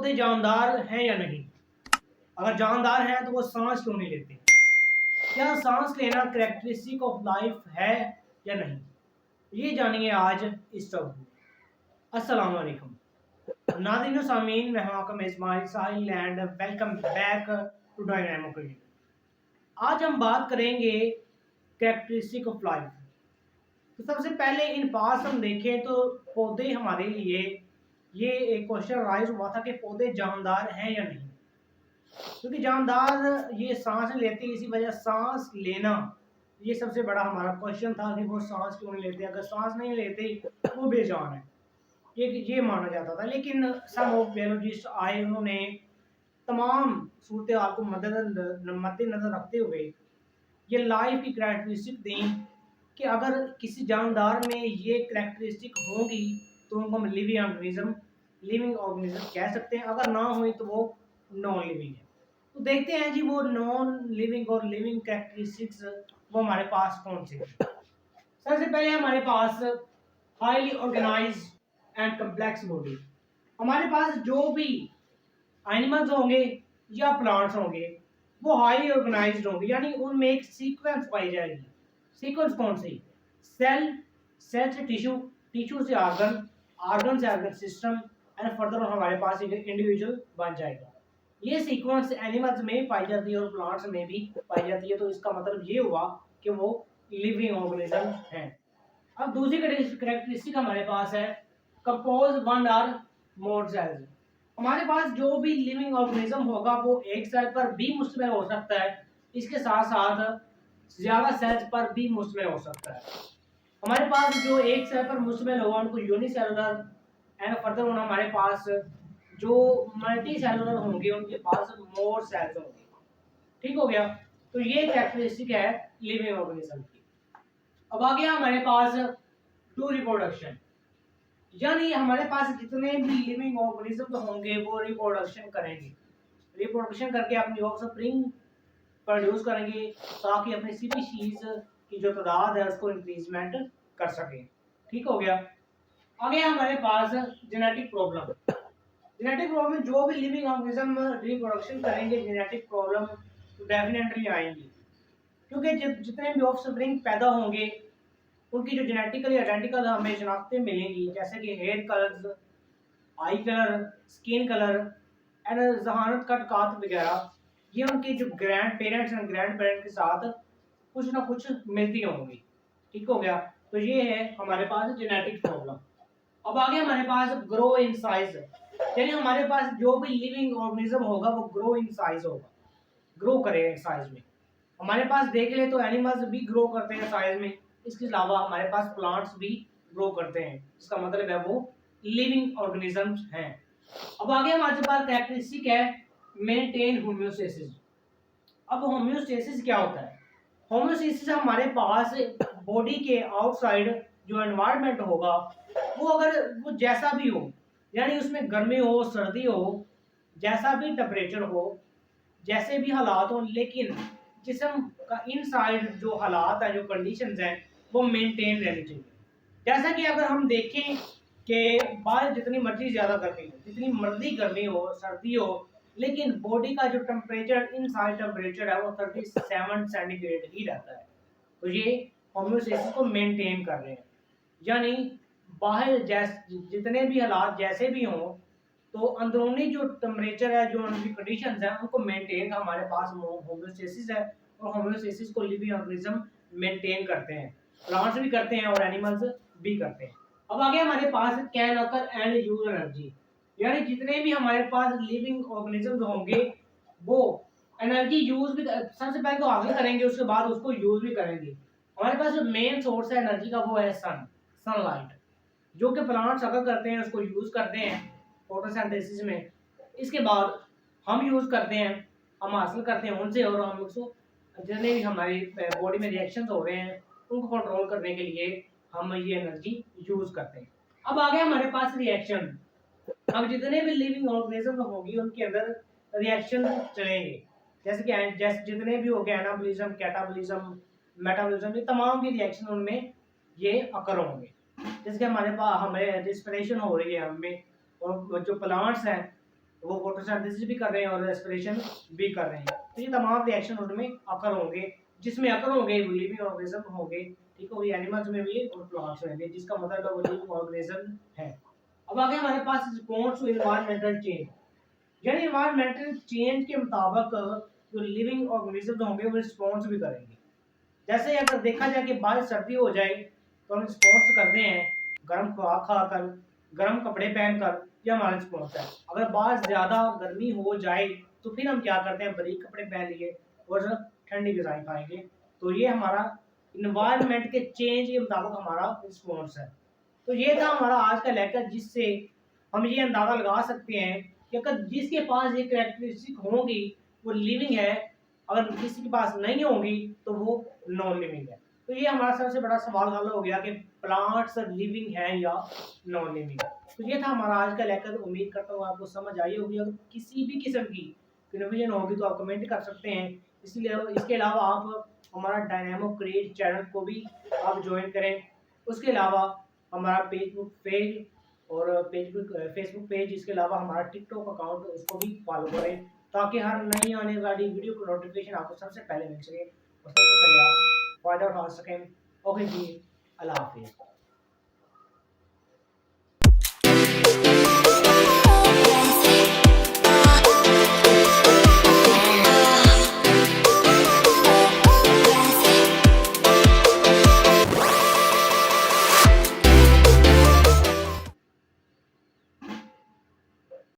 पौधे जानदार हैं या नहीं? अगर जानदार हैं तो वो सांस क्यों नहीं लेते? क्या सांस लेना कैरेक्टरिस्टिक ऑफ लाइफ है या नहीं? ये जानिए आज इस टॉपिक में। अस्सलाम वालेकुम नाज़रीन व सामीन, मैं हूं आपका मेज़बान Sahil and welcome back to Dynamo. आज हम बात करेंगे कैरेक्टरिस्टिक ऑफ लाइफ। तो सबसे पहले इन पास हम देखें तो पौधे हमारे लिए ये एक क्वेश्चन राइज हुआ था कि पौधे जानदार हैं या नहीं, क्योंकि जानदार ये सांस लेते हैं, इसी वजह सांस लेना ये सबसे बड़ा हमारा क्वेश्चन था कि वो सांस क्यों नहीं लेते। अगर सांस नहीं लेते वो बेजान है, ये माना जाता था। लेकिन सम ऑफ बायोलॉजिस्ट आए, उन्होंने तमाम सूरत हाल को मद्देनजर रखते हुए ये लाइफ की करैक्टरिस्टिक दी कि अगर किसी जानदार में ये करैक्टरिस्टिक होंगी तो उनको हम लिविंग ऑर्गेनिज्म कह सकते हैं। अगर ना हुई तो वो नॉन लिविंग है। तो देखते हैं जी वो नॉन लिविंग और लिविंग कैरेक्टरिस्टिक्स वो हमारे पास कौन से हैं। सबसे पहले हमारे पास highly organised and complex body. हमारे पास जो भी एनिमल्स होंगे या प्लांट्स होंगे वो हाईली ऑर्गेनाइज्ड होंगे, यानी उनमें एक सीक्वेंस पाई जाएगी। सीक्वेंस कौन सी? सेल, सेल से टिश्यू, टिश्यू से ऑर्गन, ऑर्गन से ऑर्गन सिस्टम एंड फर्दर हमारे पास एक इंडिविजुअल बन जाएगा। ये सीक्वेंस एनिमल्स में पाई जाती है और प्लांट्स में भी पाई जाती है। तो इसका मतलब ये हुआ कि वो लिविंग ऑर्गेनिज्म हैं। अब दूसरी कैरेक्टरिस्टिक हमारे पास है कंपोज वन और मोर सेल्स। हमारे पास जो भी लिविंग ऑर्गेनिज्म होगा वो एक सेल पर भी मुश्तमिल हो सकता है, इसके साथ साथ ज्यादा सेल्स पर भी मुश्तमिल हो सकता है। हमारे पास जो एक सेल पर मुश्तमिल होगा उनको यूनिसेलुलर एंड फर्दर हमारे पास जो मल्टी सेलुलर होंगे उनके पास मोर सेल्स होंगे। ठीक हो गया। तो ये कैरेक्टरिस्टिक है लिविंग ऑर्गेनिज्म की। अब आ गया हमारे पास टू रिप्रोडक्शन, यानी हमारे पास जितने भी लिविंग ऑर्गेनिज्म होंगे वो रिप्रोडक्शन करेंगे। रिप्रोडक्शन करके अपनी ऑफस्प्रिंग प्रोड्यूस करेंगे ताकि अपनी स्पीशीज की जो तादाद है उसको इंक्रीजमेंट कर सके। ठीक हो गया। आगे हमारे पास जेनेटिक प्रॉब्लम। जेनेटिक प्रॉब्लम, जो भी लिविंग ऑर्गेनिज्म रिप्रोडक्शन करेंगे जेनेटिक प्रॉब्लम तो डेफिनेटली आएंगी, क्योंकि जितने भी ऑफस्प्रिंग पैदा होंगे उनकी जो जेनेटिकली आइडेंटिकल हमें शनाख्तें मिलेंगी, जैसे कि hair colours, eye colour, skin colour and जहानत कट वगैरह, ये उनके जो grandparents and grandparents के साथ कुछ ना कुछ मिलती होंगी। ठीक हो गया। तो ये है हमारे पास जेनेटिक प्रॉब्लम। अब आगे हमारे पास ग्रो इन साइज, यानी हमारे पास जो भी लिविंग ऑर्गेनिज्म होगा वो ग्रो इन साइज होगा, ग्रो करेगा साइज में। हमारे पास देख ले तो एनिमल्स भी ग्रो करते हैं साइज में, इसके अलावा हमारे पास प्लांट्स भी ग्रो करते हैं, इसका मतलब है वो लिविंग ऑर्गेनिजम्स हैं। अब आगे हमारे पास कैरेक्टरिस्टिक है मेंटेन होम्योस्टेसिस। अब होम्योस्टेसिस क्या होता है? होम्योस्टेसिस हमारे पास बॉडी के आउटसाइड जो एनवायरनमेंट होगा वो अगर वो जैसा भी हो, यानी उसमें गर्मी हो सर्दी हो, जैसा भी टेम्परेचर हो, जैसे भी हालात हो, लेकिन जिस्म का इनसाइड जो हालात है, जो कंडीशंस हैं वो मेंटेन रहनी चाहिए। जैसा कि अगर हम देखें कि बाहर जितनी मर्जी ज़्यादा गर्मी हो, जितनी मर्जी गर्मी हो सर्दी हो, लेकिन बॉडी का जो टेम्परेचर इनसाइड टेम्परेचर है वो 37 सेंटीग्रेड ही रहता है। तो ये होम्योस्टेसिस को मेंटेन कर रहे हैं, यानी बाहर जितने भी हालात जैसे भी हों तो अंदरूनी जो टेम्परेचर है, जो उनकी कंडीशंस हैं उनको मेंटेन हमारे पास होम्योस्टेसिस है। और होम्योस्टेसिस को लिविंग ऑर्गेनिज्म मेंटेन करते हैं, प्लांट्स भी करते हैं और एनिमल्स भी करते हैं। अब आगे हमारे पास can occur and use energy, यानी जितने भी हमारे पास लिविंग ऑर्गेनिज्म होंगे वो एनर्जी यूज भी सबसे पहले तो हासिल करेंगे, उसके बाद उसको यूज भी करेंगे। हमारे पास जो मेन सोर्स है एनर्जी का वो है सनलाइट, जो कि प्लांट्स अगर करते हैं उसको यूज करते हैं फोटोसिंथेसिस में। इसके बाद हम यूज करते हैं, हम हासिल करते हैं उनसे, और हम उसको जितने भी हमारी बॉडी में रिएक्शंस हो रहे हैं उनको कंट्रोल करने के लिए हम ये एनर्जी यूज करते हैं। अब आ गया हमारे पास रिएक्शन। अब जितने भी लिविंग ऑर्गेनिज्म होगी उनके अंदर रिएक्शन चलेंगे, जैसे कि जितने भी हो गए एनाबॉलिज्म, कैटाबॉलिज्म, मेटाबॉलिज्म, ये तमाम की रिएक्शन उनमें ये अकर होंगे। जैसे कि हमारे पास हमें रिस्पिरेशन हो रही है हमें, और जो प्लांट्स हैं वो फोटोसिंथेसिस भी कर रहे हैं और रेस्पिरेशन भी कर रहे हैं। तो ये तमाम रिएक्शन उनमें अकर होंगे, जिसमें अकर होंगे वो लिविंग ऑर्गेनिज्म होंगे, ठीक है, वो एनिमल्स में भी और प्लांट्स में भी, जिसका मतलब है वो लिविंग ऑर्गेनिज्म है। अब आगे हमारे पास रिस्पॉन्स टू एनवायरमेंटल चेंज, यानी एनवायरमेंटल चेंज के मुताबिक जो लिविंग ऑर्गेनिज्म होंगे वो रिस्पॉन्स भी करेंगे। जैसे अगर देखा जाए कि बारिश सर्दी हो जाए तो हम रिस्पॉन्स करते हैं गर्म खुराक खाकर, गर्म कपड़े पहनकर, ये हमारा रिस्पॉन्स है। अगर बारिश ज़्यादा गर्मी हो जाए तो फिर हम क्या करते हैं, बारीक कपड़े पहन लिए और ठंडी ग़िज़ाएं खाएंगे। तो ये हमारा इन्वायरमेंट के चेंज के मुताबिक हमारा रिस्पॉन्स है। तो ये था हमारा आज का लेक्चर, जिससे हम ये अंदाज़ा लगा सकते हैं कि अगर जिसके पास ये कैरेक्टरिस्टिक होंगी वो लिविंग है, अगर किसी के पास नहीं होंगी तो वो नॉन लिविंग है। तो ये हमारा सबसे बड़ा सवाल हल हो गया कि प्लांट्स लिविंग हैं या नॉन लिविंग है। तो ये था हमारा आज का लेक्चर। उम्मीद करता हूँ आपको समझ आई होगी। अगर किसी भी किस्म की कन्फ्यूजन होगी तो आप कमेंट कर सकते हैं। इसलिए इसके अलावा आप हमारा डायनेमो क्रिएट चैनल को भी आप ज्वाइन करें। उसके अलावा हमारा फेसबुक पेज और फेसबुक पेज, इसके अलावा हमारा टिकटॉक अकाउंट, उसको भी फॉलो करें ताकि हर नई आने वाली वीडियो को नोटिफिकेशन आपको सबसे पहले मिल सके और सबसे पहले आप फायदा उठा सकें। ओके जी, अल्लाह हाफिज़।